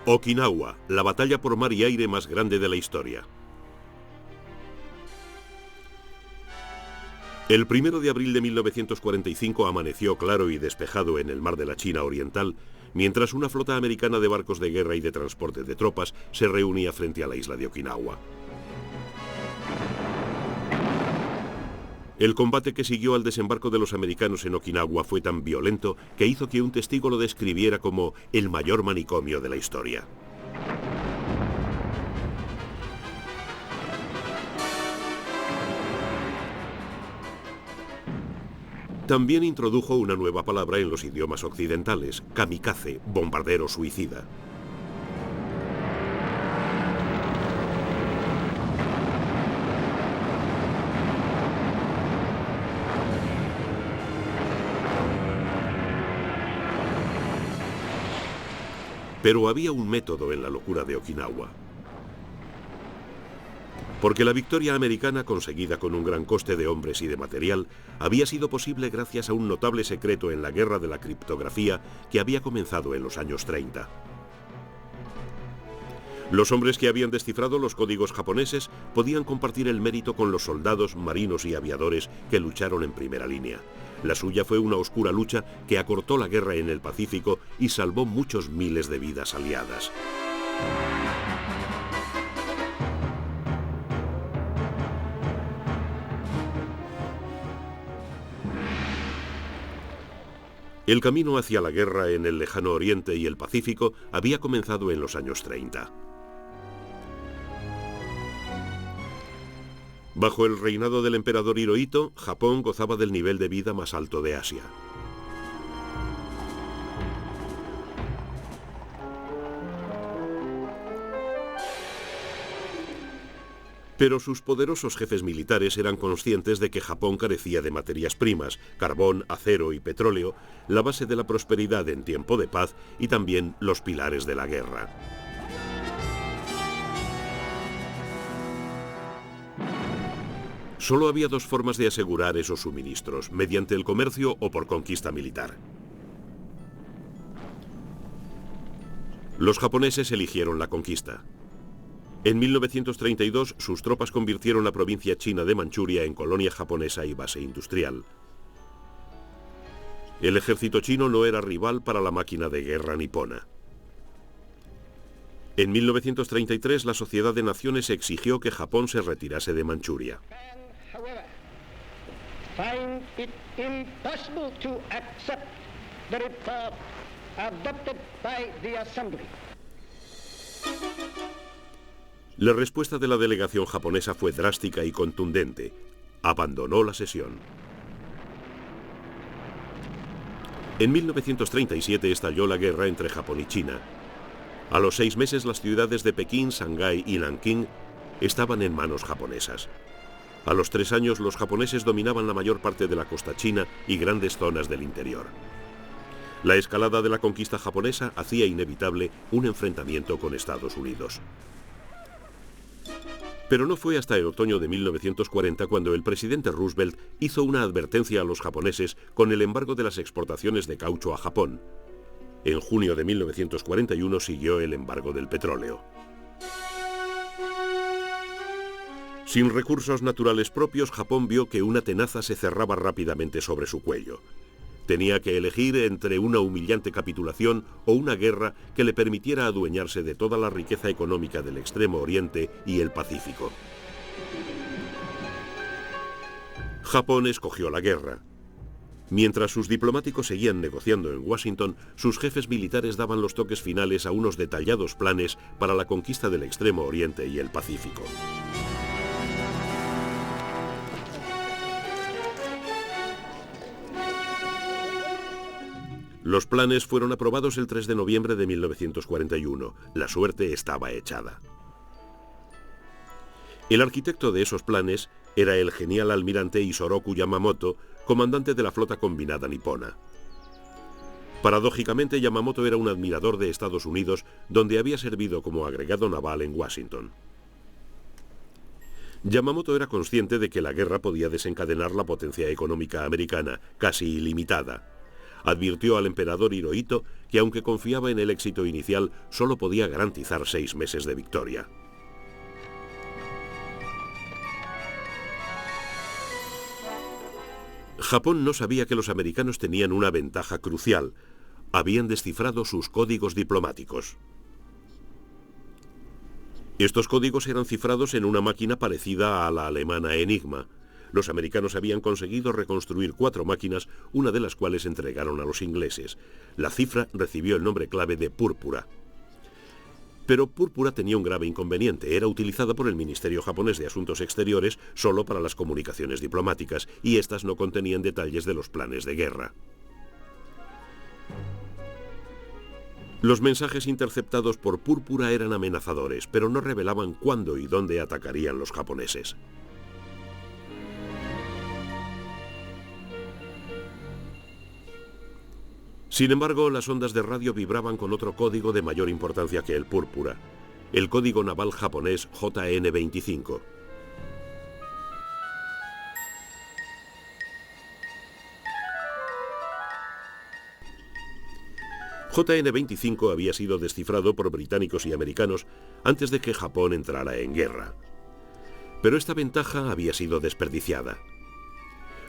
Okinawa, la batalla por mar y aire más grande de la historia. El 1 de abril de 1945 amaneció claro y despejado en el mar de la China Oriental, mientras una flota americana de barcos de guerra y de transporte de tropas se reunía frente a la isla de Okinawa. El combate que siguió al desembarco de los americanos en Okinawa fue tan violento que hizo que un testigo lo describiera como el mayor manicomio de la historia. También introdujo una nueva palabra en los idiomas occidentales, kamikaze, bombardero suicida. Pero había un método en la locura de Okinawa. Porque la victoria americana, conseguida con un gran coste de hombres y de material, había sido posible gracias a un notable secreto en la guerra de la criptografía que había comenzado en los años 30. Los hombres que habían descifrado los códigos japoneses podían compartir el mérito con los soldados, marinos y aviadores que lucharon en primera línea. La suya fue una oscura lucha que acortó la guerra en el Pacífico y salvó muchos miles de vidas aliadas. El camino hacia la guerra en el lejano Oriente y el Pacífico había comenzado en los años 30. Bajo el reinado del emperador Hirohito, Japón gozaba del nivel de vida más alto de Asia. Pero sus poderosos jefes militares eran conscientes de que Japón carecía de materias primas, carbón, acero y petróleo, la base de la prosperidad en tiempo de paz y también los pilares de la guerra. Solo había dos formas de asegurar esos suministros, mediante el comercio o por conquista militar. Los japoneses eligieron la conquista. En 1932, sus tropas convirtieron la provincia china de Manchuria en colonia japonesa y base industrial. El ejército chino no era rival para la máquina de guerra nipona. En 1933, la Sociedad de Naciones exigió que Japón se retirase de Manchuria. La respuesta de la delegación japonesa fue drástica y contundente. Abandonó la sesión. En 1937 estalló la guerra entre Japón y China. A los 6 meses las ciudades de Pekín, Shanghái y Nankín estaban en manos japonesas. A los 3 años los japoneses dominaban la mayor parte de la costa china y grandes zonas del interior. La escalada de la conquista japonesa hacía inevitable un enfrentamiento con Estados Unidos. Pero no fue hasta el otoño de 1940 cuando el presidente Roosevelt hizo una advertencia a los japoneses con el embargo de las exportaciones de caucho a Japón. En junio de 1941 siguió el embargo del petróleo. Sin recursos naturales propios, Japón vio que una tenaza se cerraba rápidamente sobre su cuello. Tenía que elegir entre una humillante capitulación o una guerra que le permitiera adueñarse de toda la riqueza económica del Extremo Oriente y el Pacífico. Japón escogió la guerra. Mientras sus diplomáticos seguían negociando en Washington, sus jefes militares daban los toques finales a unos detallados planes para la conquista del Extremo Oriente y el Pacífico. Los planes fueron aprobados el 3 de noviembre de 1941. La suerte estaba echada. El arquitecto de esos planes era el genial almirante Isoroku Yamamoto, comandante de la flota combinada nipona. Paradójicamente, Yamamoto era un admirador de Estados Unidos, donde había servido como agregado naval en Washington. Yamamoto era consciente de que la guerra podía desencadenar la potencia económica americana, casi ilimitada. Advirtió al emperador Hirohito que aunque confiaba en el éxito inicial, solo podía garantizar 6 meses de victoria. Japón no sabía que los americanos tenían una ventaja crucial. Habían descifrado sus códigos diplomáticos. Estos códigos eran cifrados en una máquina parecida a la alemana Enigma. Los americanos habían conseguido reconstruir 4 máquinas, una de las cuales entregaron a los ingleses. La cifra recibió el nombre clave de Púrpura. Pero Púrpura tenía un grave inconveniente. Era utilizada por el Ministerio japonés de Asuntos Exteriores solo para las comunicaciones diplomáticas, y estas no contenían detalles de los planes de guerra. Los mensajes interceptados por Púrpura eran amenazadores, pero no revelaban cuándo y dónde atacarían los japoneses. Sin embargo, las ondas de radio vibraban con otro código de mayor importancia que el Púrpura, el código naval japonés JN-25. JN-25 había sido descifrado por británicos y americanos antes de que Japón entrara en guerra. Pero esta ventaja había sido desperdiciada.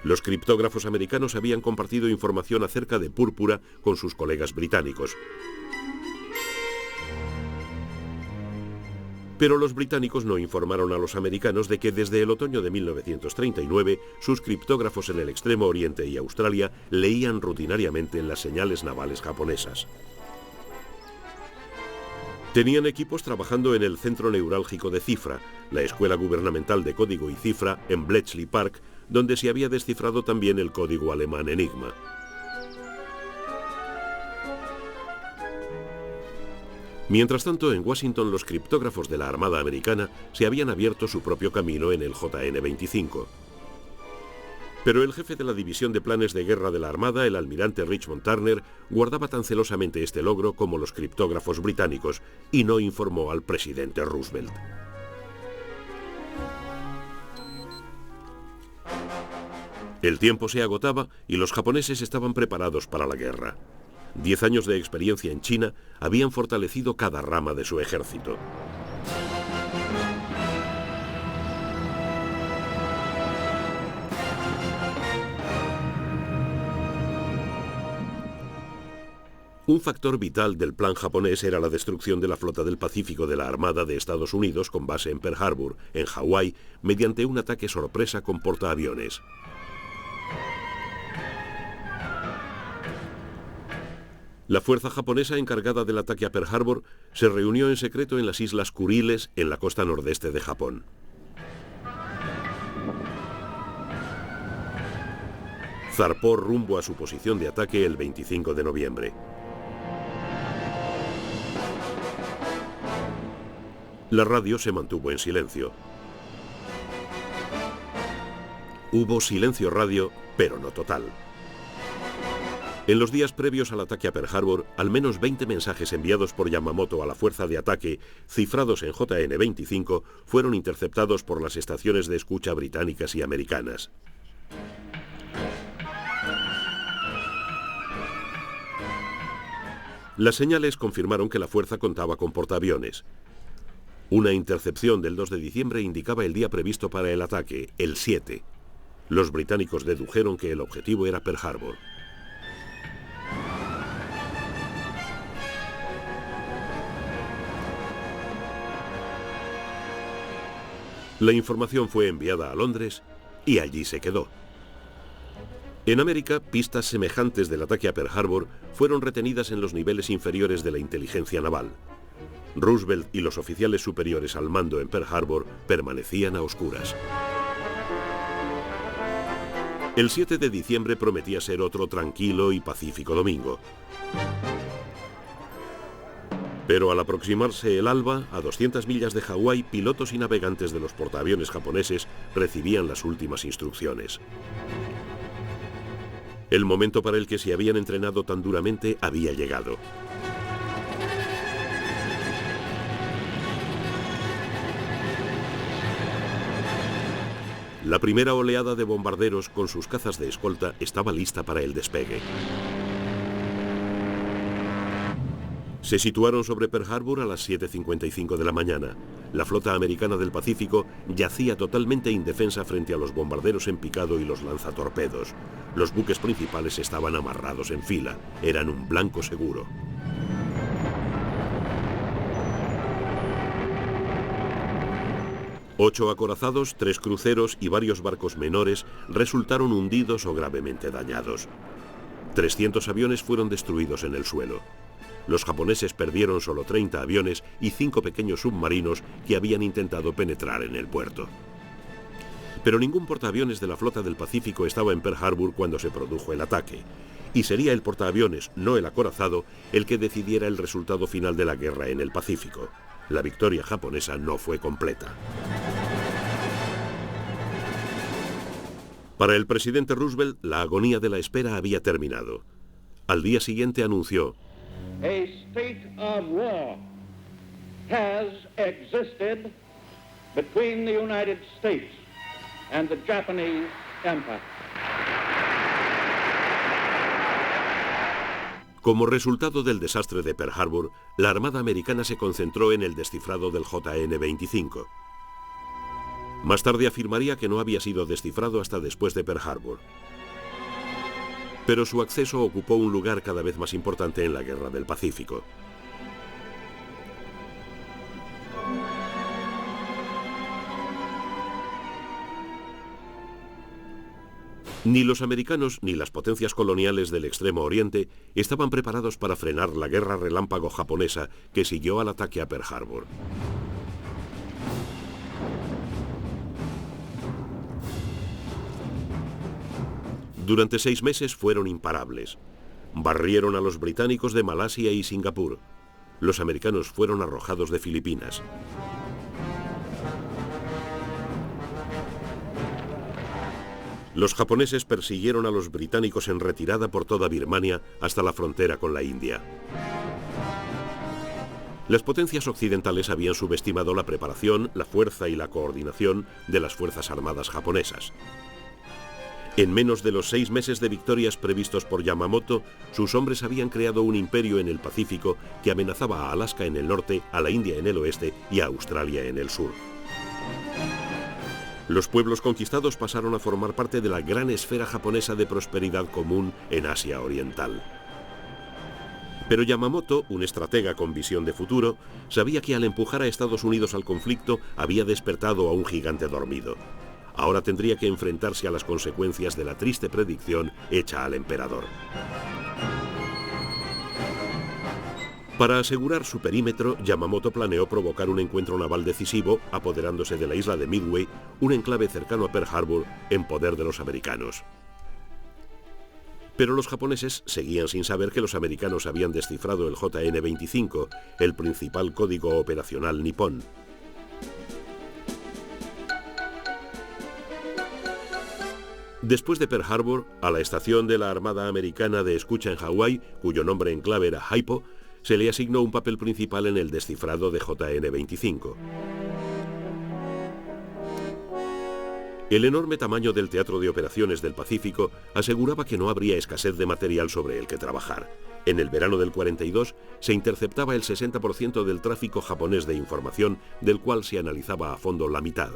Los criptógrafos americanos habían compartido información acerca de Púrpura con sus colegas británicos. Pero los británicos no informaron a los americanos de que desde el otoño de 1939 sus criptógrafos en el Extremo Oriente y Australia leían rutinariamente las señales navales japonesas. Tenían equipos trabajando en el Centro Neurálgico de Cifra, la Escuela Gubernamental de Código y Cifra en Bletchley Park, donde se había descifrado también el código alemán Enigma. Mientras tanto, en Washington los criptógrafos de la Armada Americana se habían abierto su propio camino en el JN-25. Pero el jefe de la División de Planes de Guerra de la Armada, el almirante Richmond Turner, guardaba tan celosamente este logro como los criptógrafos británicos y no informó al presidente Roosevelt. El tiempo se agotaba y los japoneses estaban preparados para la guerra. 10 años de experiencia en China habían fortalecido cada rama de su ejército. Un factor vital del plan japonés era la destrucción de la flota del Pacífico de la Armada de Estados Unidos con base en Pearl Harbor, en Hawái, mediante un ataque sorpresa con portaaviones. La fuerza japonesa encargada del ataque a Pearl Harbor se reunió en secreto en las Islas Kuriles, en la costa nordeste de Japón. Zarpó rumbo a su posición de ataque el 25 de noviembre. La radio se mantuvo en silencio. Hubo silencio radio, pero no total. En los días previos al ataque a Pearl Harbor, al menos 20 mensajes enviados por Yamamoto a la fuerza de ataque, cifrados en JN-25, fueron interceptados por las estaciones de escucha británicas y americanas. Las señales confirmaron que la fuerza contaba con portaaviones. Una intercepción del 2 de diciembre indicaba el día previsto para el ataque, el 7. Los británicos dedujeron que el objetivo era Pearl Harbor. La información fue enviada a Londres y allí se quedó. En América, pistas semejantes del ataque a Pearl Harbor fueron retenidas en los niveles inferiores de la inteligencia naval. Roosevelt y los oficiales superiores al mando en Pearl Harbor permanecían a oscuras. El 7 de diciembre prometía ser otro tranquilo y pacífico domingo. Pero al aproximarse el alba, a 200 millas de Hawái, pilotos y navegantes de los portaaviones japoneses recibían las últimas instrucciones. El momento para el que se habían entrenado tan duramente había llegado. La primera oleada de bombarderos con sus cazas de escolta estaba lista para el despegue. Se situaron sobre Pearl Harbor a las 7:55 de la mañana. La flota americana del Pacífico yacía totalmente indefensa frente a los bombarderos en picado y los lanzatorpedos. Los buques principales estaban amarrados en fila. Eran un blanco seguro. Ocho acorazados, 3 cruceros y varios barcos menores resultaron hundidos o gravemente dañados. 300 aviones fueron destruidos en el suelo. Los japoneses perdieron solo 30 aviones y 5 pequeños submarinos que habían intentado penetrar en el puerto. Pero ningún portaaviones de la flota del Pacífico estaba en Pearl Harbor cuando se produjo el ataque, y sería el portaaviones, no el acorazado, el que decidiera el resultado final de la guerra en el Pacífico. La victoria japonesa no fue completa. Para el presidente Roosevelt, la agonía de la espera había terminado. Al día siguiente anunció: A state of war has existed between the United States and the Japanese Empire. Como resultado del desastre de Pearl Harbor, la Armada americana se concentró en el descifrado del JN-25. Más tarde afirmaría que no había sido descifrado hasta después de Pearl Harbor. Pero su acceso ocupó un lugar cada vez más importante en la Guerra del Pacífico. Ni los americanos ni las potencias coloniales del Extremo Oriente estaban preparados para frenar la guerra relámpago japonesa que siguió al ataque a Pearl Harbor. Durante 6 meses fueron imparables. Barrieron a los británicos de Malasia y Singapur. Los americanos fueron arrojados de Filipinas. Los japoneses persiguieron a los británicos en retirada por toda Birmania hasta la frontera con la India. Las potencias occidentales habían subestimado la preparación, la fuerza y la coordinación de las Fuerzas Armadas japonesas. En menos de los 6 meses de victorias previstos por Yamamoto, sus hombres habían creado un imperio en el Pacífico que amenazaba a Alaska en el norte, a la India en el oeste y a Australia en el sur. Los pueblos conquistados pasaron a formar parte de la gran esfera japonesa de prosperidad común en Asia Oriental. Pero Yamamoto, un estratega con visión de futuro, sabía que al empujar a Estados Unidos al conflicto había despertado a un gigante dormido. Ahora tendría que enfrentarse a las consecuencias de la triste predicción hecha al emperador. Para asegurar su perímetro, Yamamoto planeó provocar un encuentro naval decisivo, apoderándose de la isla de Midway, un enclave cercano a Pearl Harbor, en poder de los americanos. Pero los japoneses seguían sin saber que los americanos habían descifrado el JN-25, el principal código operacional nipón. Después de Pearl Harbor, a la estación de la Armada Americana de escucha en Hawái, cuyo nombre en clave era Haipo, se le asignó un papel principal en el descifrado de JN-25. El enorme tamaño del Teatro de Operaciones del Pacífico aseguraba que no habría escasez de material sobre el que trabajar. En el verano del 42 se interceptaba el 60% del tráfico japonés de información, del cual se analizaba a fondo la mitad.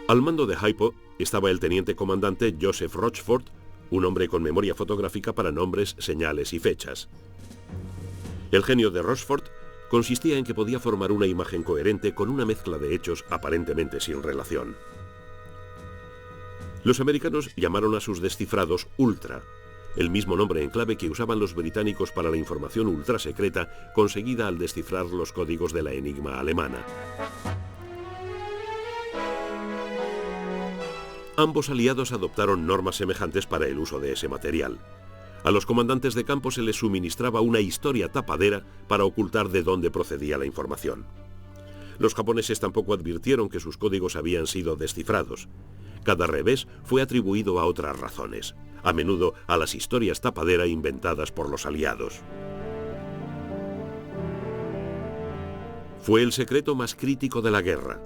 Al mando de Haipo estaba el teniente comandante Joseph Rochford, un hombre con memoria fotográfica para nombres, señales y fechas. El genio de Rochford consistía en que podía formar una imagen coherente con una mezcla de hechos aparentemente sin relación. Los americanos llamaron a sus descifrados Ultra, el mismo nombre en clave que usaban los británicos para la información ultrasecreta conseguida al descifrar los códigos de la Enigma alemana. Ambos aliados adoptaron normas semejantes para el uso de ese material. A los comandantes de campo se les suministraba una historia tapadera para ocultar de dónde procedía la información. Los japoneses tampoco advirtieron que sus códigos habían sido descifrados. Cada revés fue atribuido a otras razones, a menudo a las historias tapadera inventadas por los aliados. Fue el secreto más crítico de la guerra.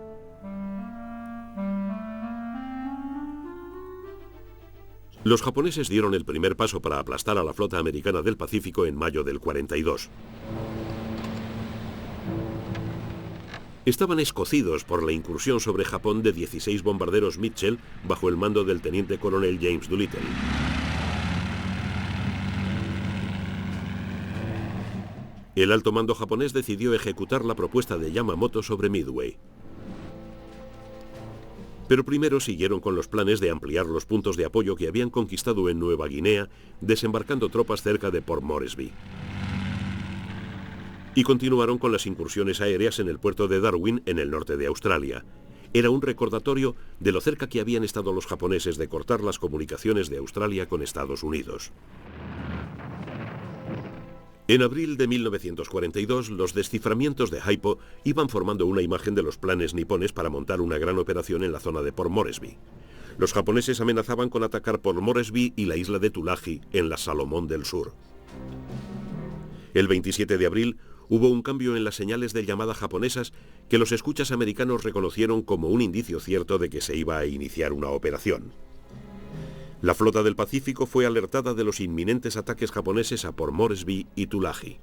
Los japoneses dieron el primer paso para aplastar a la flota americana del Pacífico en mayo del 42. Estaban escocidos por la incursión sobre Japón de 16 bombarderos Mitchell bajo el mando del teniente coronel James Doolittle. El alto mando japonés decidió ejecutar la propuesta de Yamamoto sobre Midway. Pero primero siguieron con los planes de ampliar los puntos de apoyo que habían conquistado en Nueva Guinea, desembarcando tropas cerca de Port Moresby. Y continuaron con las incursiones aéreas en el puerto de Darwin, en el norte de Australia. Era un recordatorio de lo cerca que habían estado los japoneses de cortar las comunicaciones de Australia con Estados Unidos. En abril de 1942, los desciframientos de Haipo iban formando una imagen de los planes nipones para montar una gran operación en la zona de Port Moresby. Los japoneses amenazaban con atacar Port Moresby y la isla de Tulagi, en las Salomón del Sur. El 27 de abril, hubo un cambio en las señales de llamada japonesas que los escuchas americanos reconocieron como un indicio cierto de que se iba a iniciar una operación. La flota del Pacífico fue alertada de los inminentes ataques japoneses a Port Moresby y Tulagi.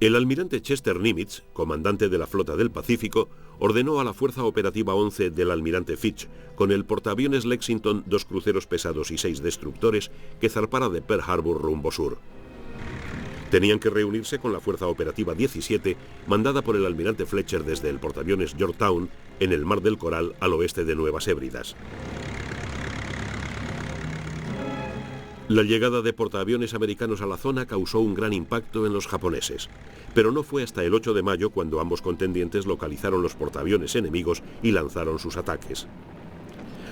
El almirante Chester Nimitz, comandante de la flota del Pacífico, ordenó a la Fuerza Operativa 11 del almirante Fitch, con el portaaviones Lexington, 2 cruceros pesados y 6 destructores, que zarpara de Pearl Harbor rumbo sur. Tenían que reunirse con la Fuerza Operativa 17, mandada por el almirante Fletcher desde el portaaviones Yorktown, en el Mar del Coral, al oeste de Nuevas Hébridas. La llegada de portaaviones americanos a la zona causó un gran impacto en los japoneses, pero no fue hasta el 8 de mayo cuando ambos contendientes localizaron los portaaviones enemigos y lanzaron sus ataques.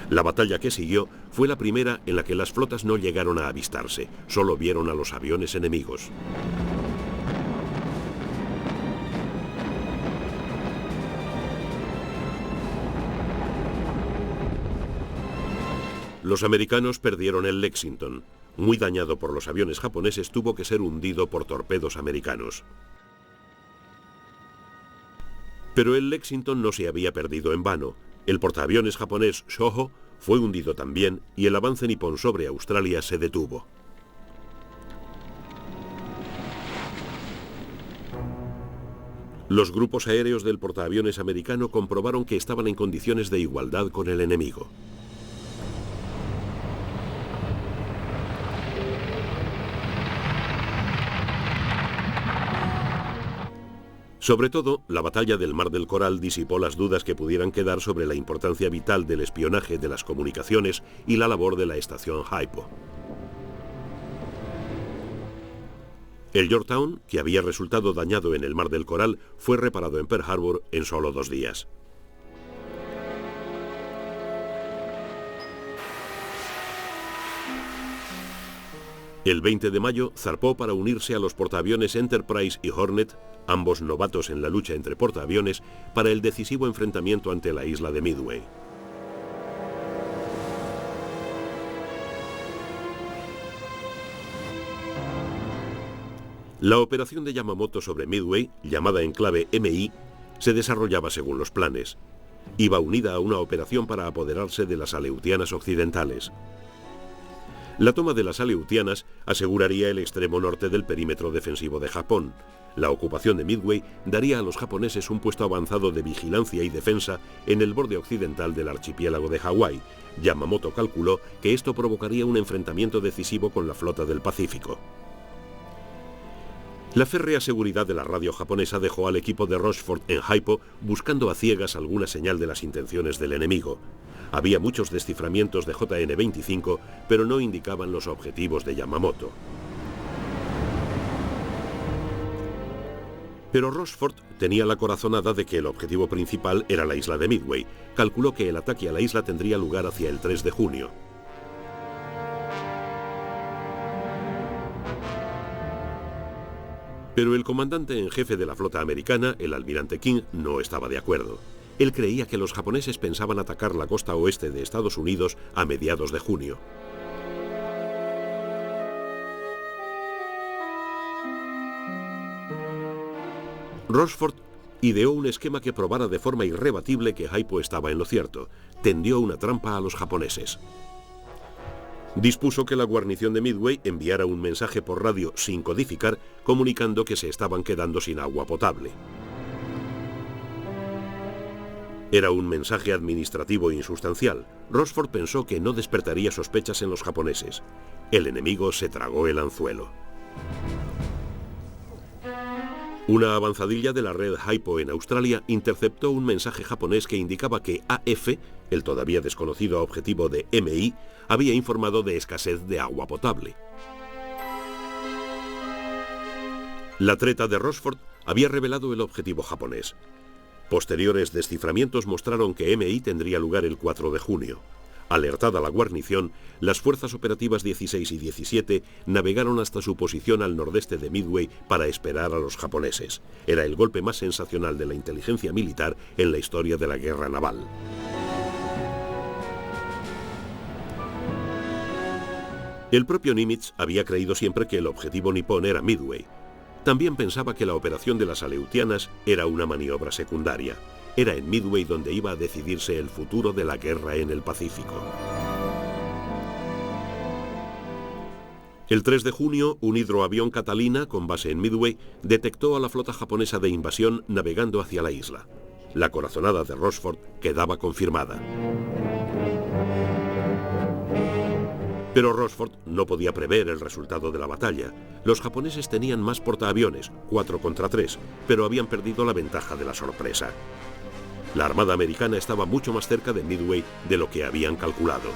La batalla que siguió fue la primera en la que las flotas no llegaron a avistarse, solo vieron a los aviones enemigos. Los americanos perdieron el Lexington. Muy dañado por los aviones japoneses, tuvo que ser hundido por torpedos americanos. Pero el Lexington no se había perdido en vano. El portaaviones japonés Shoho fue hundido también y el avance nipón sobre Australia se detuvo. Los grupos aéreos del portaaviones americano comprobaron que estaban en condiciones de igualdad con el enemigo. Sobre todo, la batalla del Mar del Coral disipó las dudas que pudieran quedar sobre la importancia vital del espionaje de las comunicaciones y la labor de la estación Haipo. El Yorktown, que había resultado dañado en el Mar del Coral, fue reparado en Pearl Harbor en solo 2 días. El 20 de mayo zarpó para unirse a los portaaviones Enterprise y Hornet, ambos novatos en la lucha entre portaaviones, para el decisivo enfrentamiento ante la isla de Midway. La operación de Yamamoto sobre Midway, llamada en clave MI, se desarrollaba según los planes. Iba unida a una operación para apoderarse de las Aleutianas Occidentales. La toma de las Aleutianas aseguraría el extremo norte del perímetro defensivo de Japón. La ocupación de Midway daría a los japoneses un puesto avanzado de vigilancia y defensa en el borde occidental del archipiélago de Hawái. Yamamoto calculó que esto provocaría un enfrentamiento decisivo con la flota del Pacífico. La férrea seguridad de la radio japonesa dejó al equipo de Rochefort en Haipo buscando a ciegas alguna señal de las intenciones del enemigo. Había muchos desciframientos de JN-25, pero no indicaban los objetivos de Yamamoto. Pero Rochefort tenía la corazonada de que el objetivo principal era la isla de Midway. Calculó que el ataque a la isla tendría lugar hacia el 3 de junio. Pero el comandante en jefe de la flota americana, el almirante King, no estaba de acuerdo. Él creía que los japoneses pensaban atacar la costa oeste de Estados Unidos a mediados de junio. Rochefort ideó un esquema que probara de forma irrebatible que Haipo estaba en lo cierto. Tendió una trampa a los japoneses. Dispuso que la guarnición de Midway enviara un mensaje por radio sin codificar, comunicando que se estaban quedando sin agua potable. Era un mensaje administrativo insustancial. Rochefort pensó que no despertaría sospechas en los japoneses. El enemigo se tragó el anzuelo. Una avanzadilla de la red Haipo en Australia interceptó un mensaje japonés que indicaba que AF, el todavía desconocido objetivo de MI, había informado de escasez de agua potable. La treta de Rochefort había revelado el objetivo japonés. Posteriores desciframientos mostraron que MI tendría lugar el 4 de junio. Alertada la guarnición, las fuerzas operativas 16 y 17 navegaron hasta su posición al nordeste de Midway para esperar a los japoneses. Era el golpe más sensacional de la inteligencia militar en la historia de la guerra naval. El propio Nimitz había creído siempre que el objetivo nipón era Midway. También pensaba que la operación de las Aleutianas era una maniobra secundaria. Era en Midway donde iba a decidirse el futuro de la guerra en el Pacífico. El 3 de junio, un hidroavión Catalina, con base en Midway, detectó a la flota japonesa de invasión navegando hacia la isla. La corazonada de Rochefort quedaba confirmada. Pero Rochefort no podía prever el resultado de la batalla. Los japoneses tenían más portaaviones, 4 contra 3, pero habían perdido la ventaja de la sorpresa. La armada americana estaba mucho más cerca de Midway de lo que habían calculado.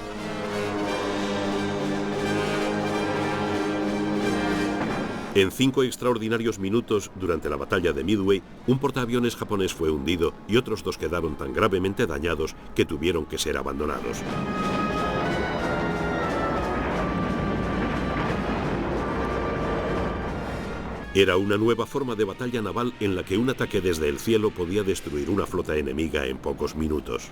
En 5 extraordinarios minutos durante la batalla de Midway, un portaaviones japonés fue hundido y otros 2 quedaron tan gravemente dañados que tuvieron que ser abandonados. Era una nueva forma de batalla naval en la que un ataque desde el cielo podía destruir una flota enemiga en pocos minutos.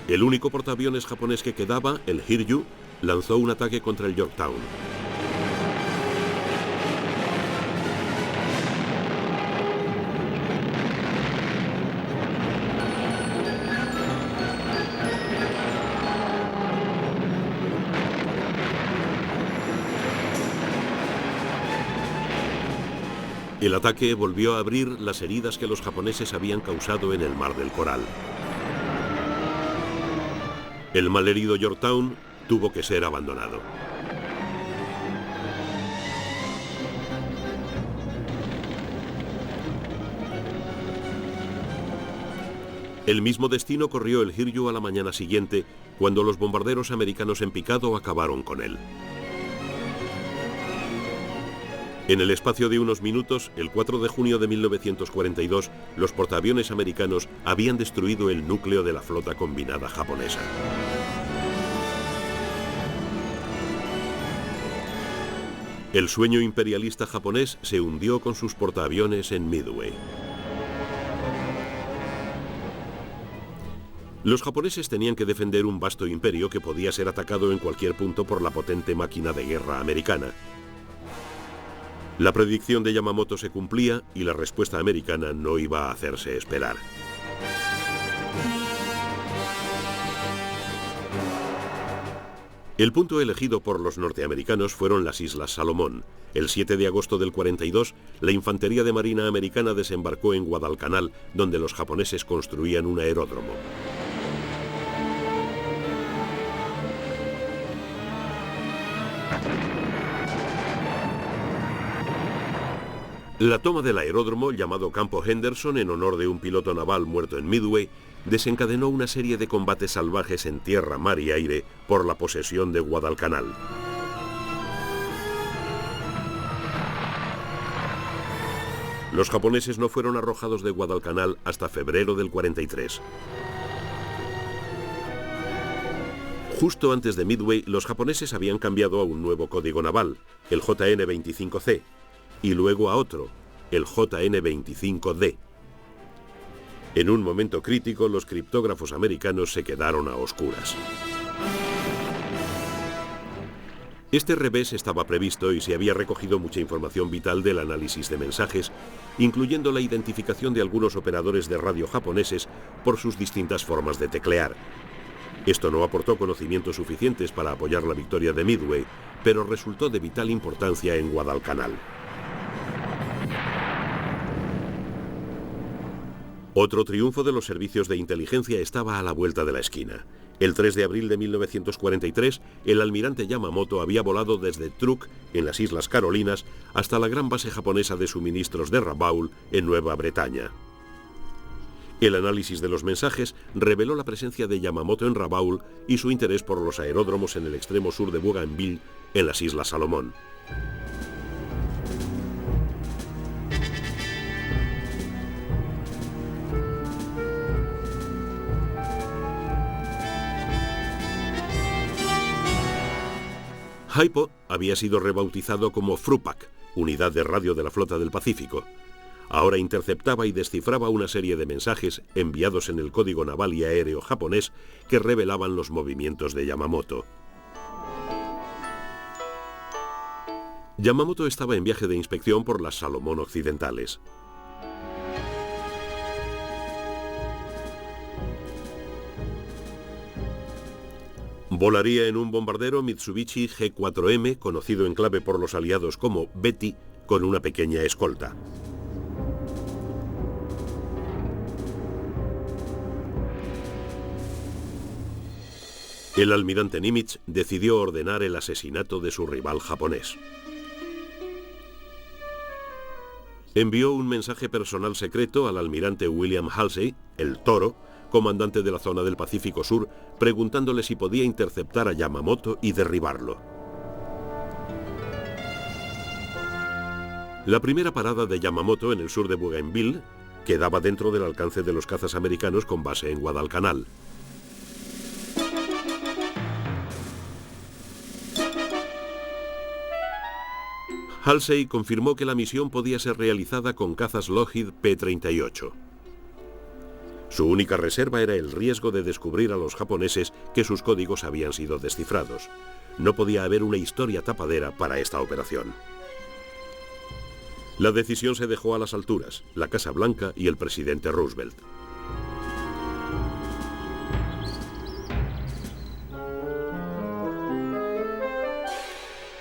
El único portaaviones japonés que quedaba, el Hiryu, lanzó un ataque contra el Yorktown. El ataque volvió a abrir las heridas que los japoneses habían causado en el Mar del Coral. El malherido Yorktown tuvo que ser abandonado. El mismo destino corrió el Hiryu a la mañana siguiente, cuando los bombarderos americanos en picado acabaron con él. En el espacio de unos minutos, el 4 de junio de 1942, los portaaviones americanos habían destruido el núcleo de la flota combinada japonesa. El sueño imperialista japonés se hundió con sus portaaviones en Midway. Los japoneses tenían que defender un vasto imperio que podía ser atacado en cualquier punto por la potente máquina de guerra americana. La predicción de Yamamoto se cumplía y la respuesta americana no iba a hacerse esperar. El punto elegido por los norteamericanos fueron las Islas Salomón. El 7 de agosto del 42, la infantería de marina americana desembarcó en Guadalcanal, donde los japoneses construían un aeródromo. La toma del aeródromo, llamado Campo Henderson en honor de un piloto naval muerto en Midway, desencadenó una serie de combates salvajes en tierra, mar y aire por la posesión de Guadalcanal. Los japoneses no fueron arrojados de Guadalcanal hasta febrero del 43. Justo antes de Midway, los japoneses habían cambiado a un nuevo código naval, el JN-25C, y luego a otro, el JN-25D. En un momento crítico, los criptógrafos americanos se quedaron a oscuras. Este revés estaba previsto y se había recogido mucha información vital del análisis de mensajes, incluyendo la identificación de algunos operadores de radio japoneses por sus distintas formas de teclear. Esto no aportó conocimientos suficientes para apoyar la victoria de Midway, pero resultó de vital importancia en Guadalcanal. Otro triunfo de los servicios de inteligencia estaba a la vuelta de la esquina. El 3 de abril de 1943, el almirante Yamamoto había volado desde Truk, en las Islas Carolinas, hasta la gran base japonesa de suministros de Rabaul, en Nueva Bretaña. El análisis de los mensajes reveló la presencia de Yamamoto en Rabaul y su interés por los aeródromos en el extremo sur de Bougainville, en las Islas Salomón. Haipo había sido rebautizado como Frupak, unidad de radio de la Flota del Pacífico. Ahora interceptaba y descifraba una serie de mensajes enviados en el código naval y aéreo japonés que revelaban los movimientos de Yamamoto. Yamamoto estaba en viaje de inspección por las Salomón Occidentales. Volaría en un bombardero Mitsubishi G4M, conocido en clave por los aliados como Betty, con una pequeña escolta. El almirante Nimitz decidió ordenar el asesinato de su rival japonés. Envió un mensaje personal secreto al almirante William Halsey, el Toro, comandante de la zona del Pacífico Sur, preguntándole si podía interceptar a Yamamoto y derribarlo. La primera parada de Yamamoto en el sur de Bougainville quedaba dentro del alcance de los cazas americanos con base en Guadalcanal. Halsey confirmó que la misión podía ser realizada con cazas Lockheed P-38. Su única reserva era el riesgo de descubrir a los japoneses que sus códigos habían sido descifrados. No podía haber una historia tapadera para esta operación. La decisión se dejó a las alturas, la Casa Blanca y el presidente Roosevelt.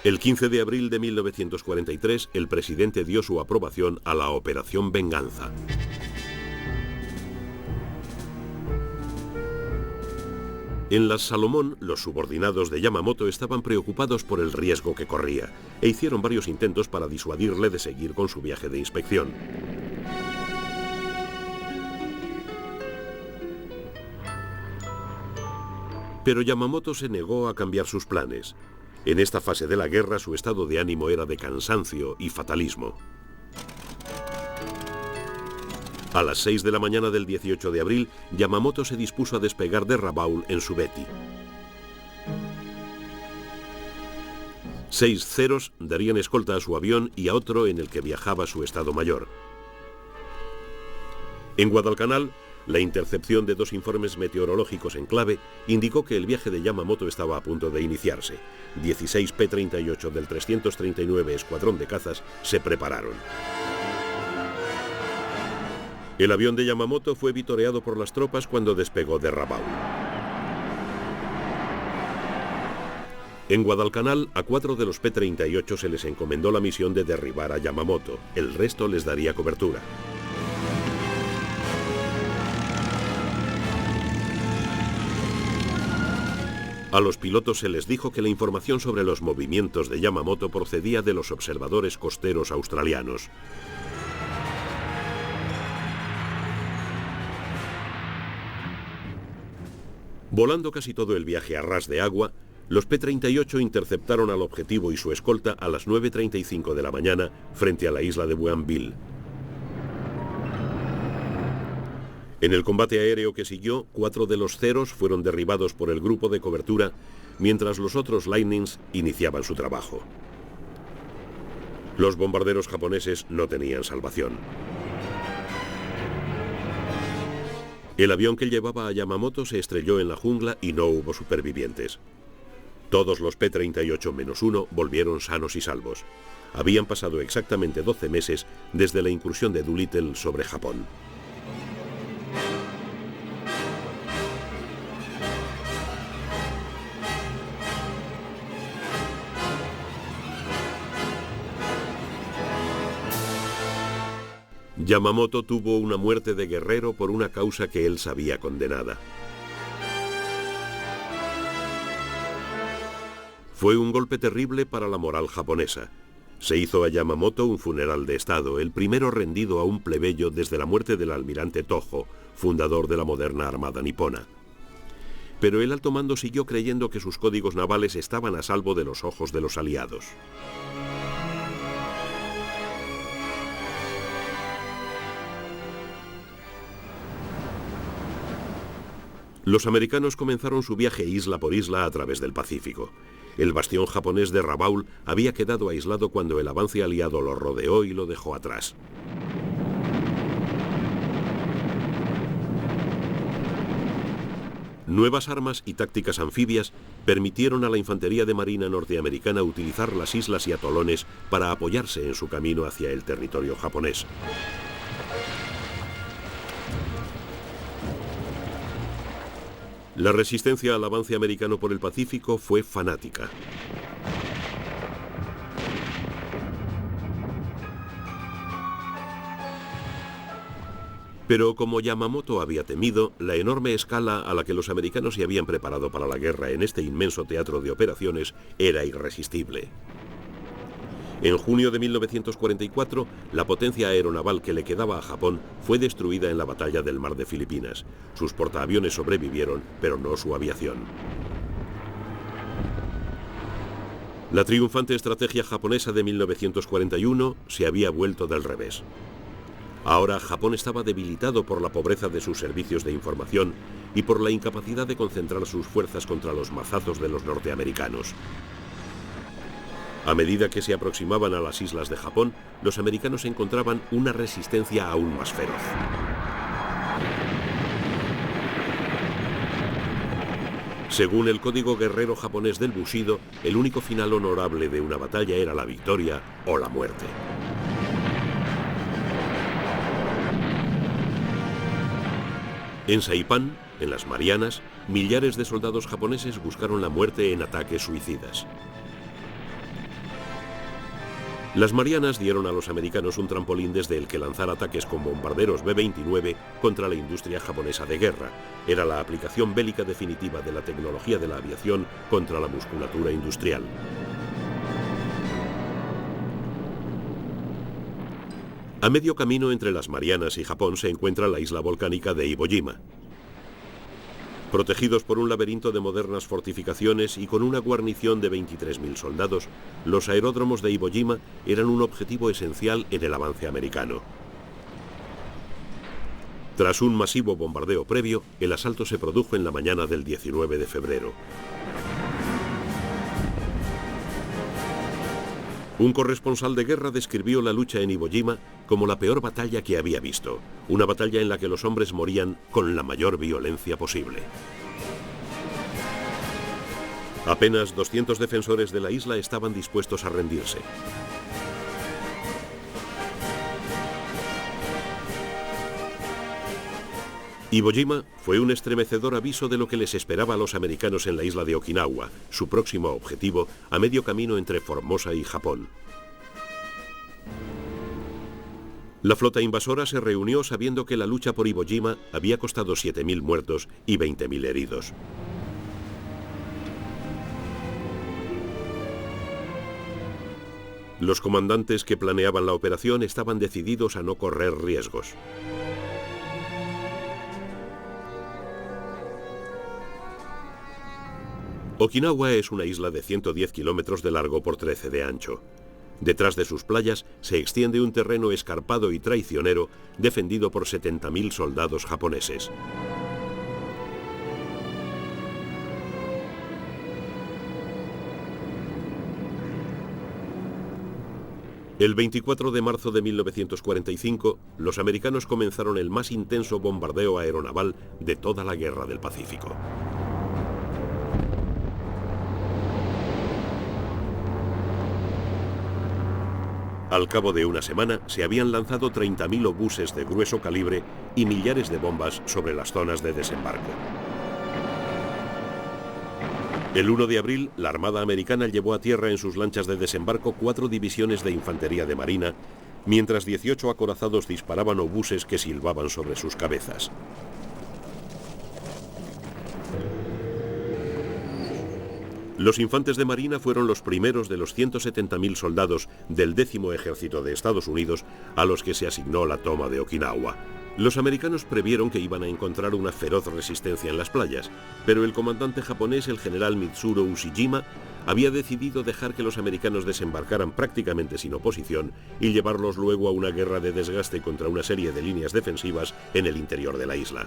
El 15 de abril de 1943, el presidente dio su aprobación a la Operación Venganza. En las Salomón, los subordinados de Yamamoto estaban preocupados por el riesgo que corría e hicieron varios intentos para disuadirle de seguir con su viaje de inspección. Pero Yamamoto se negó a cambiar sus planes. En esta fase de la guerra su estado de ánimo era de cansancio y fatalismo. A las 6 de la mañana del 18 de abril, Yamamoto se dispuso a despegar de Rabaul en su Betty. 6 Zeros darían escolta a su avión y a otro en el que viajaba su Estado Mayor. En Guadalcanal, la intercepción de 2 informes meteorológicos en clave indicó que el viaje de Yamamoto estaba a punto de iniciarse. 16 P-38 del 339 Escuadrón de Cazas se prepararon. El avión de Yamamoto fue vitoreado por las tropas cuando despegó de Rabaul. En Guadalcanal, a 4 de los P-38 se les encomendó la misión de derribar a Yamamoto. El resto les daría cobertura. A los pilotos se les dijo que la información sobre los movimientos de Yamamoto procedía de los observadores costeros australianos. Volando casi todo el viaje a ras de agua, los P-38 interceptaron al objetivo y su escolta a las 9:35 de la mañana frente a la isla de Bougainville. En el combate aéreo que siguió, 4 de los Zeros fueron derribados por el grupo de cobertura, mientras los otros Lightnings iniciaban su trabajo. Los bombarderos japoneses no tenían salvación. El avión que llevaba a Yamamoto se estrelló en la jungla y no hubo supervivientes. Todos los P-38-1 volvieron sanos y salvos. Habían pasado exactamente 12 meses desde la incursión de Doolittle sobre Japón. Yamamoto tuvo una muerte de guerrero por una causa que él sabía condenada. Fue un golpe terrible para la moral japonesa. Se hizo a Yamamoto un funeral de Estado, el primero rendido a un plebeyo desde la muerte del almirante Tojo, fundador de la moderna armada nipona. Pero el alto mando siguió creyendo que sus códigos navales estaban a salvo de los ojos de los aliados. Los americanos comenzaron su viaje isla por isla a través del Pacífico. El bastión japonés de Rabaul había quedado aislado cuando el avance aliado lo rodeó y lo dejó atrás. Nuevas armas y tácticas anfibias permitieron a la infantería de marina norteamericana utilizar las islas y atolones para apoyarse en su camino hacia el territorio japonés. La resistencia al avance americano por el Pacífico fue fanática. Pero como Yamamoto había temido, la enorme escala a la que los americanos se habían preparado para la guerra en este inmenso teatro de operaciones era irresistible. En junio de 1944, la potencia aeronaval que le quedaba a Japón fue destruida en la batalla del Mar de Filipinas. Sus portaaviones sobrevivieron, pero no su aviación. La triunfante estrategia japonesa de 1941 se había vuelto del revés. Ahora Japón estaba debilitado por la pobreza de sus servicios de información y por la incapacidad de concentrar sus fuerzas contra los mazazos de los norteamericanos. A medida que se aproximaban a las islas de Japón, los americanos encontraban una resistencia aún más feroz. Según el código guerrero japonés del Bushido, el único final honorable de una batalla era la victoria o la muerte. En Saipán, en las Marianas, millares de soldados japoneses buscaron la muerte en ataques suicidas. Las Marianas dieron a los americanos un trampolín desde el que lanzar ataques con bombarderos B-29 contra la industria japonesa de guerra. Era la aplicación bélica definitiva de la tecnología de la aviación contra la musculatura industrial. A medio camino entre las Marianas y Japón se encuentra la isla volcánica de Iwo Jima. Protegidos por un laberinto de modernas fortificaciones y con una guarnición de 23.000 soldados, los aeródromos de Iwo Jima eran un objetivo esencial en el avance americano. Tras un masivo bombardeo previo, el asalto se produjo en la mañana del 19 de febrero. Un corresponsal de guerra describió la lucha en Iwo Jima como la peor batalla que había visto, una batalla en la que los hombres morían con la mayor violencia posible. Apenas 200 defensores de la isla estaban dispuestos a rendirse. Iwo Jima fue un estremecedor aviso de lo que les esperaba a los americanos en la isla de Okinawa, su próximo objetivo a medio camino entre Formosa y Japón. La flota invasora se reunió sabiendo que la lucha por Iwo Jima había costado 7.000 muertos y 20.000 heridos. Los comandantes que planeaban la operación estaban decididos a no correr riesgos. Okinawa es una isla de 110 kilómetros de largo por 13 de ancho. Detrás de sus playas se extiende un terreno escarpado y traicionero defendido por 70.000 soldados japoneses. El 24 de marzo de 1945, los americanos comenzaron el más intenso bombardeo aeronaval de toda la Guerra del Pacífico. Al cabo de una semana se habían lanzado 30.000 obuses de grueso calibre y millares de bombas sobre las zonas de desembarco. El 1 de abril, la Armada americana llevó a tierra en sus lanchas de desembarco 4 divisiones de infantería de marina, mientras 18 acorazados disparaban obuses que silbaban sobre sus cabezas. Los infantes de marina fueron los primeros de los 170.000 soldados del 10º Ejército de Estados Unidos a los que se asignó la toma de Okinawa. Los americanos previeron que iban a encontrar una feroz resistencia en las playas, pero el comandante japonés, el general Mitsuro Ushijima, había decidido dejar que los americanos desembarcaran prácticamente sin oposición y llevarlos luego a una guerra de desgaste contra una serie de líneas defensivas en el interior de la isla.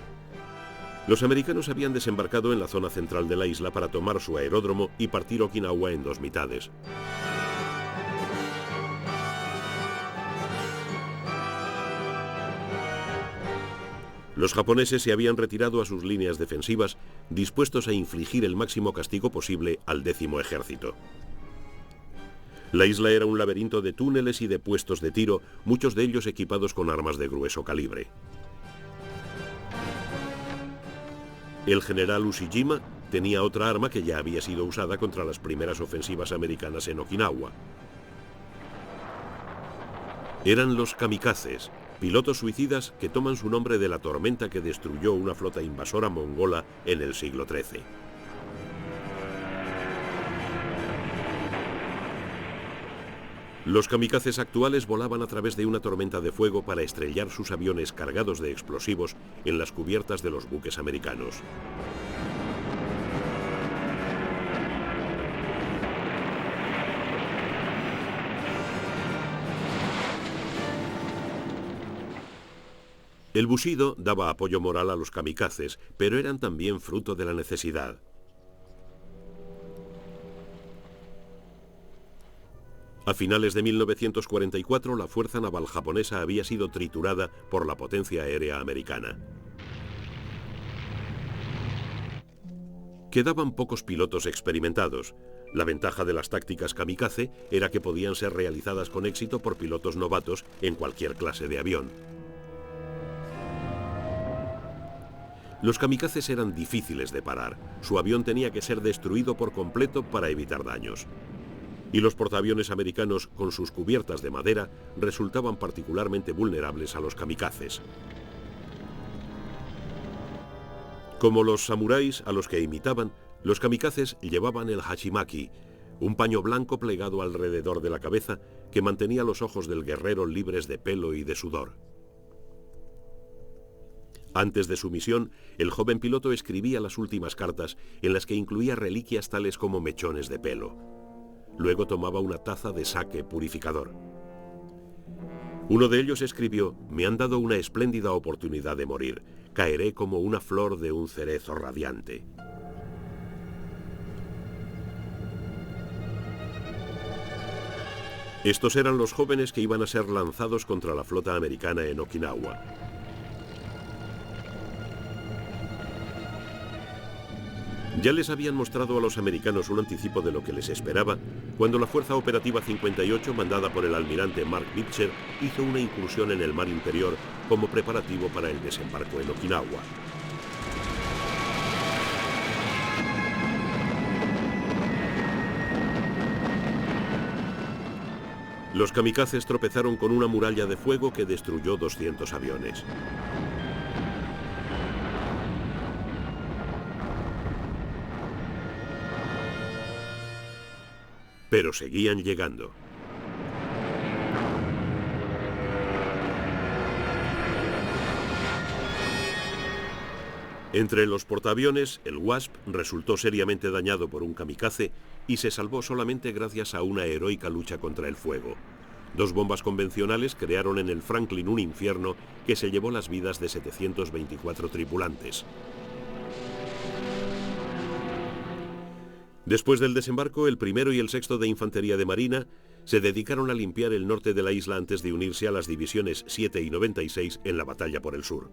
Los americanos habían desembarcado en la zona central de la isla para tomar su aeródromo y partir Okinawa en 2 mitades. Los japoneses se habían retirado a sus líneas defensivas, dispuestos a infligir el máximo castigo posible al 10º Ejército. La isla era un laberinto de túneles y de puestos de tiro, muchos de ellos equipados con armas de grueso calibre. El general Ushijima tenía otra arma que ya había sido usada contra las primeras ofensivas americanas en Okinawa. Eran los kamikazes, pilotos suicidas que toman su nombre de la tormenta que destruyó una flota invasora mongola en el siglo XIII. Los kamikazes actuales volaban a través de una tormenta de fuego para estrellar sus aviones cargados de explosivos en las cubiertas de los buques americanos. El Bushido daba apoyo moral a los kamikazes, pero eran también fruto de la necesidad. A finales de 1944, la fuerza naval japonesa había sido triturada por la potencia aérea americana. Quedaban pocos pilotos experimentados. La ventaja de las tácticas kamikaze era que podían ser realizadas con éxito por pilotos novatos en cualquier clase de avión. Los kamikazes eran difíciles de parar. Su avión tenía que ser destruido por completo para evitar daños. Y los portaaviones americanos, con sus cubiertas de madera, resultaban particularmente vulnerables a los kamikazes. Como los samuráis a los que imitaban, los kamikazes llevaban el hachimaki, un paño blanco plegado alrededor de la cabeza que mantenía los ojos del guerrero libres de pelo y de sudor. Antes de su misión, el joven piloto escribía las últimas cartas en las que incluía reliquias tales como mechones de pelo. Luego tomaba una taza de sake purificador. Uno de ellos escribió: «Me han dado una espléndida oportunidad de morir. Caeré como una flor de un cerezo radiante». Estos eran los jóvenes que iban a ser lanzados contra la flota americana en Okinawa. Ya les habían mostrado a los americanos un anticipo de lo que les esperaba cuando la Fuerza Operativa 58, mandada por el almirante Mark Mitchell, hizo una incursión en el mar interior como preparativo para el desembarco en Okinawa. Los kamikazes tropezaron con una muralla de fuego que destruyó 200 aviones. Pero seguían llegando. Entre los portaaviones, el Wasp resultó seriamente dañado por un kamikaze y se salvó solamente gracias a una heroica lucha contra el fuego. 2 bombas convencionales crearon en el Franklin un infierno que se llevó las vidas de 724 tripulantes. Después del desembarco, el 1º y el 6º de Infantería de Marina se dedicaron a limpiar el norte de la isla antes de unirse a las divisiones 7 y 96 en la batalla por el sur.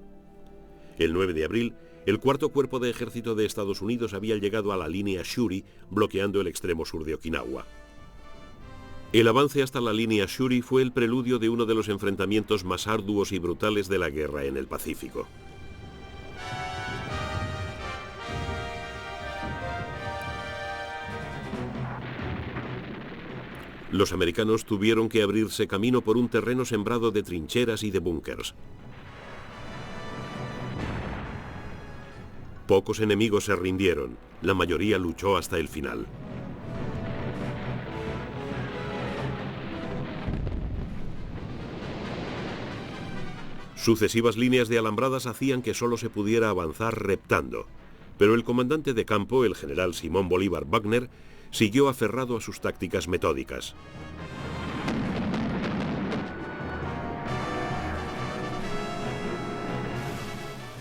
El 9 de abril, el 4º Cuerpo de Ejército de Estados Unidos había llegado a la línea Shuri, bloqueando el extremo sur de Okinawa. El avance hasta la línea Shuri fue el preludio de uno de los enfrentamientos más arduos y brutales de la guerra en el Pacífico. Los americanos tuvieron que abrirse camino por un terreno sembrado de trincheras y de búnkers. Pocos enemigos se rindieron, la mayoría luchó hasta el final. Sucesivas líneas de alambradas hacían que solo se pudiera avanzar reptando, pero el comandante de campo, el general Simón Bolívar Wagner, siguió aferrado a sus tácticas metódicas.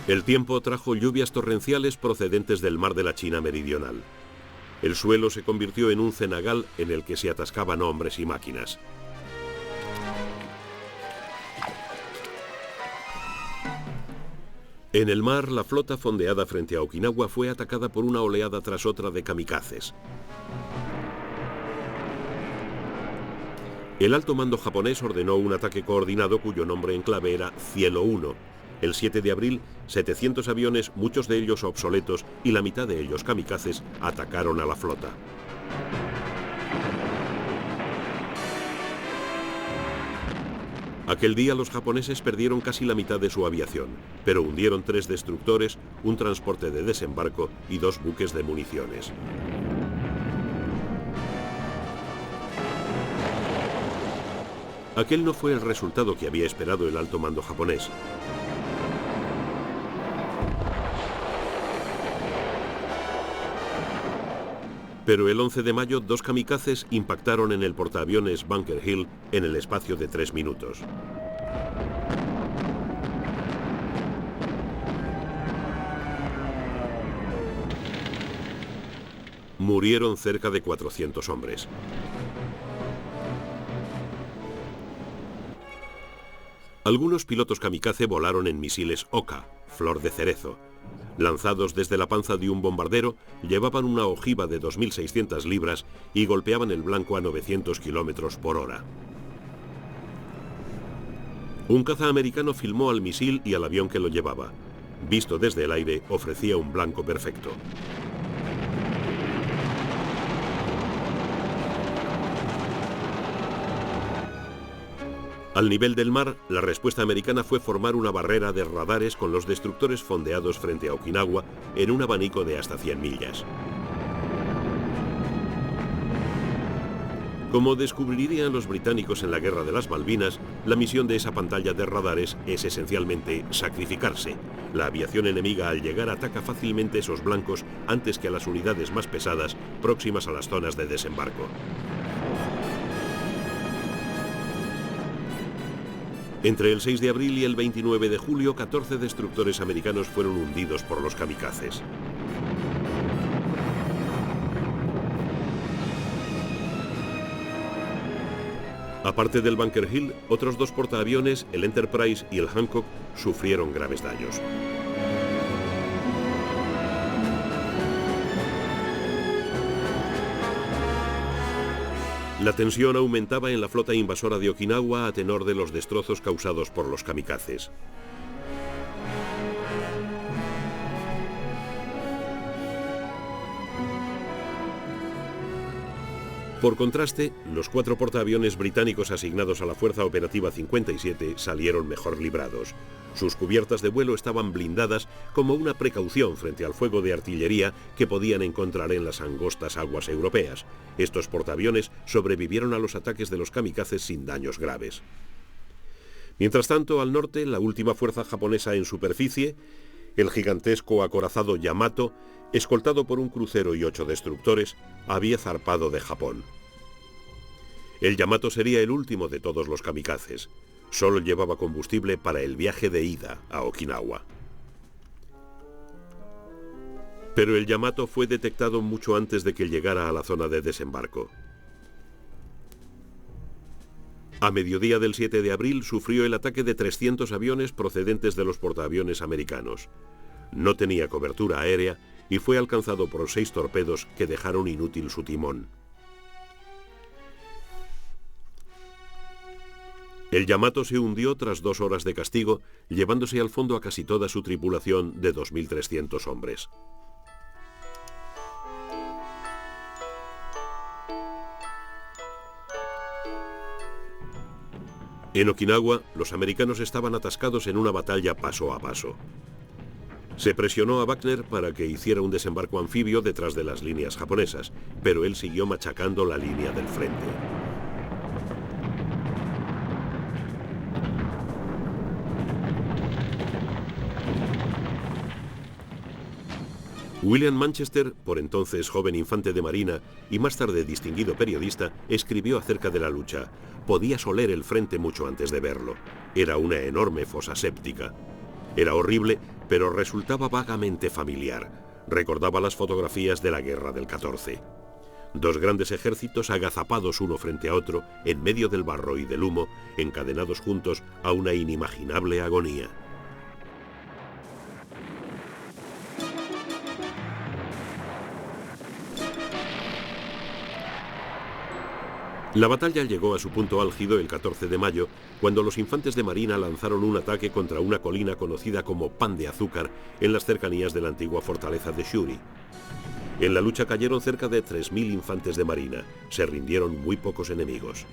El tiempo trajo lluvias torrenciales procedentes del mar de la China Meridional. El suelo se convirtió en un cenagal en el que se atascaban hombres y máquinas. En el mar, la flota fondeada frente a Okinawa fue atacada por una oleada tras otra de kamikazes. El alto mando japonés ordenó un ataque coordinado cuyo nombre en clave era Cielo 1. El 7 de abril, 700 aviones, muchos de ellos obsoletos y la mitad de ellos kamikazes, atacaron a la flota. Aquel día los japoneses perdieron casi la mitad de su aviación, pero hundieron 3 destructores, un transporte de desembarco y 2 buques de municiones. Aquel no fue el resultado que había esperado el alto mando japonés. Pero el 11 de mayo, 2 kamikazes impactaron en el portaaviones Bunker Hill en el espacio de 3 minutos. Murieron cerca de 400 hombres. Algunos pilotos kamikaze volaron en misiles Oka, flor de cerezo. Lanzados desde la panza de un bombardero, llevaban una ojiva de 2.600 libras y golpeaban el blanco a 900 kilómetros por hora. Un caza americano filmó al misil y al avión que lo llevaba. Visto desde el aire, ofrecía un blanco perfecto. Al nivel del mar, la respuesta americana fue formar una barrera de radares con los destructores fondeados frente a Okinawa en un abanico de hasta 100 millas. Como descubrirían los británicos en la Guerra de las Malvinas, la misión de esa pantalla de radares es esencialmente sacrificarse. La aviación enemiga al llegar ataca fácilmente esos blancos antes que a las unidades más pesadas próximas a las zonas de desembarco. Entre el 6 de abril y el 29 de julio, 14 destructores americanos fueron hundidos por los kamikazes. Aparte del Bunker Hill, otros 2 portaaviones, el Enterprise y el Hancock, sufrieron graves daños. La tensión aumentaba en la flota invasora de Okinawa a tenor de los destrozos causados por los kamikazes. Por contraste, los 4 portaaviones británicos asignados a la Fuerza Operativa 57 salieron mejor librados. Sus cubiertas de vuelo estaban blindadas como una precaución frente al fuego de artillería que podían encontrar en las angostas aguas europeas. Estos portaaviones sobrevivieron a los ataques de los kamikazes sin daños graves. Mientras tanto, al norte, la última fuerza japonesa en superficie, el gigantesco acorazado Yamato, escoltado por un crucero y 8 destructores, había zarpado de Japón. El Yamato sería el último de todos los kamikazes. Solo llevaba combustible para el viaje de ida a Okinawa. Pero el Yamato fue detectado mucho antes de que llegara a la zona de desembarco. A mediodía del 7 de abril sufrió el ataque de 300 aviones procedentes de los portaaviones americanos. No tenía cobertura aérea y fue alcanzado por 6 torpedos que dejaron inútil su timón. El Yamato se hundió tras 2 horas de castigo, llevándose al fondo a casi toda su tripulación de 2.300 hombres. En Okinawa, los americanos estaban atascados en una batalla paso a paso. Se presionó a Wagner para que hiciera un desembarco anfibio detrás de las líneas japonesas, pero él siguió machacando la línea del frente. William Manchester, por entonces joven infante de marina y más tarde distinguido periodista, escribió acerca de la lucha. Podías oler el frente mucho antes de verlo. Era una enorme fosa séptica. Era horrible, pero resultaba vagamente familiar. Recordaba las fotografías de la guerra del 14. 2 grandes ejércitos agazapados uno frente a otro, en medio del barro y del humo, encadenados juntos a una inimaginable agonía. La batalla llegó a su punto álgido el 14 de mayo, cuando los infantes de marina lanzaron un ataque contra una colina conocida como Pan de Azúcar en las cercanías de la antigua fortaleza de Shuri. En la lucha cayeron cerca de 3.000 infantes de marina. Se rindieron muy pocos enemigos.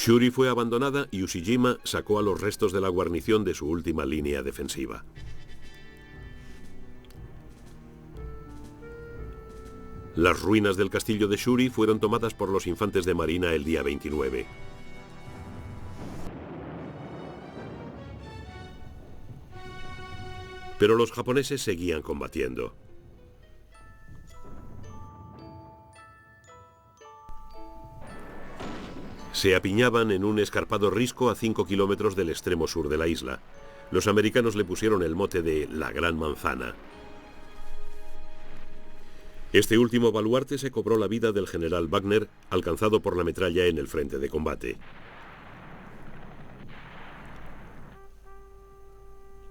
Shuri fue abandonada y Ushijima sacó a los restos de la guarnición de su última línea defensiva. Las ruinas del castillo de Shuri fueron tomadas por los infantes de marina el día 29. Pero los japoneses seguían combatiendo. Se apiñaban en un escarpado risco a 5 kilómetros del extremo sur de la isla. Los americanos le pusieron el mote de la Gran Manzana. Este último baluarte se cobró la vida del general Wagner, alcanzado por la metralla en el frente de combate.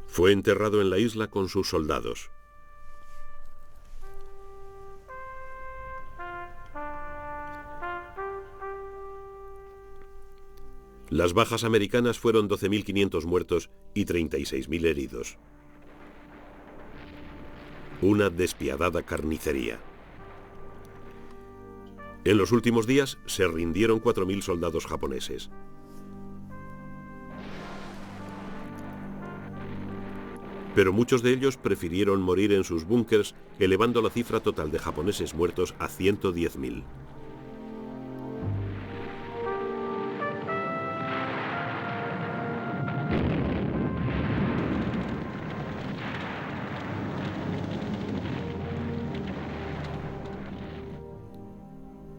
Fue enterrado en la isla con sus soldados. Las bajas americanas fueron 12.500 muertos y 36.000 heridos. Una despiadada carnicería. En los últimos días se rindieron 4.000 soldados japoneses. Pero muchos de ellos prefirieron morir en sus búnkers, elevando la cifra total de japoneses muertos a 110.000.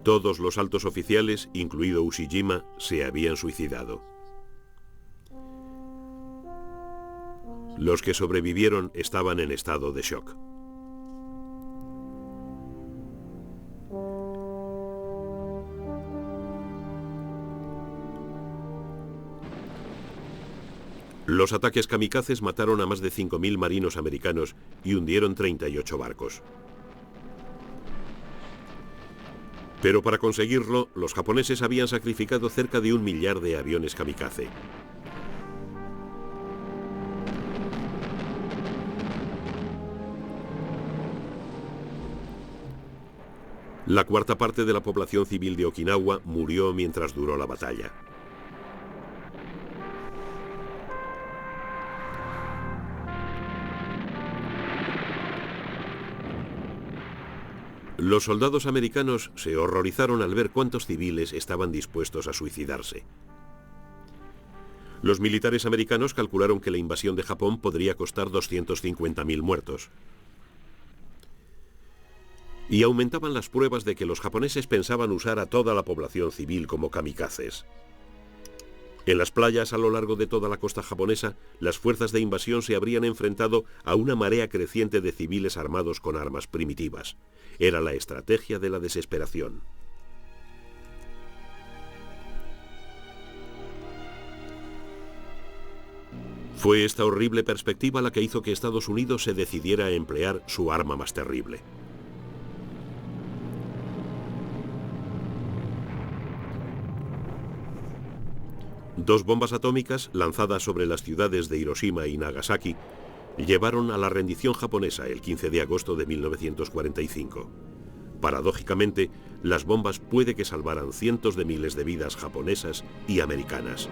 Todos los altos oficiales, incluido Ushijima, se habían suicidado. Los que sobrevivieron estaban en estado de shock. Los ataques kamikazes mataron a más de 5.000 marinos americanos y hundieron 38 barcos. Pero para conseguirlo, los japoneses habían sacrificado cerca de 1 millar de aviones kamikaze. La cuarta parte de la población civil de Okinawa murió mientras duró la batalla. Los soldados americanos se horrorizaron al ver cuántos civiles estaban dispuestos a suicidarse. Los militares americanos calcularon que la invasión de Japón podría costar 250.000 muertos. Y aumentaban las pruebas de que los japoneses pensaban usar a toda la población civil como kamikazes. En las playas a lo largo de toda la costa japonesa, las fuerzas de invasión se habrían enfrentado a una marea creciente de civiles armados con armas primitivas. Era la estrategia de la desesperación. Fue esta horrible perspectiva la que hizo que Estados Unidos se decidiera a emplear su arma más terrible. Dos bombas atómicas lanzadas sobre las ciudades de Hiroshima y Nagasaki llevaron a la rendición japonesa el 15 de agosto de 1945. Paradójicamente, las bombas puede que salvaran cientos de miles de vidas japonesas y americanas.